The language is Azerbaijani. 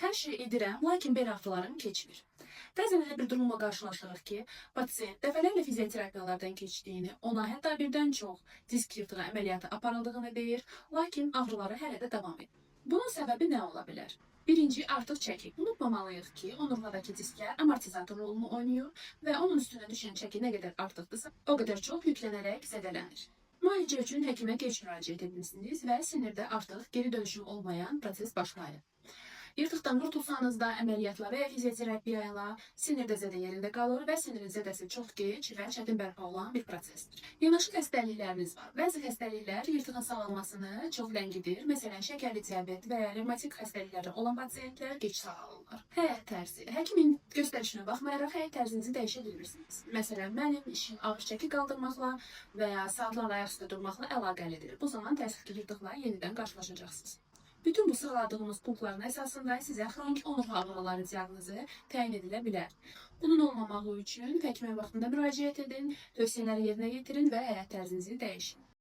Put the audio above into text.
Hər şey edirəm, lakin bel ağrılarım keçmir. Bəzən elə bir durumla qarşılaşırıq ki, pasiyent dəfələrlə fizioterapiyalardan keçdiyini, ona hətta birdən çox disk yırtığı əməliyyatı aparıldığını deyir, lakin ağrıları hələ də davam edir. Bunun səbəbi nə ola bilər? Birinci, artıq çəki. Unutmamalıyıq ki, onurğadakı disklər amortizator rolunu oynayır və onun üstünə düşən çəki nə qədər artıqdırsa, o qədər çox yüklənərək zədələnir. Müalicə üçün həkimə gec müraciət etmisiniz və sinirdə artıq geri dönüşü olmayan proses başlayır. Yırtıqdan qurtulsanız da əməliyyatla və ya fizioterapiya ilə sinirdə zədə yerində qalır və sinirin zədəsi çox gec və çətin bərpa olan bir prosesdir. Yanaşı xəstəlikləriniz var. Bəzi xəstəliklər yırtığın sağalmasını çox ləngidir. Məsələn, şəkərli diabet və ya revmatik xəstəlikləri olan pasiyentlər gec sağalırlar. Həyat tərzi. Həkimin göstərişinə baxmayaraq həyat tərzinizi dəyişə bilirsiniz. Məsələn, mənim işim ağır çəki qaldırmaqla və ya saatlarla ayaq üstə durmaqla əlaqəlidir. Bu zaman təəssüf ki, yırtıqla yenidən qarşılaşacaqsınız. Bütün bu sıraladığımız punktların əsasında sizə xronik onurğa ağrıları diaqnozu təyin edilə bilər. Bunun olmamağı üçün həkimə vaxtında müraciət edin, tövsiyələri yerinə yetirin və həyat tərzinizi dəyişin.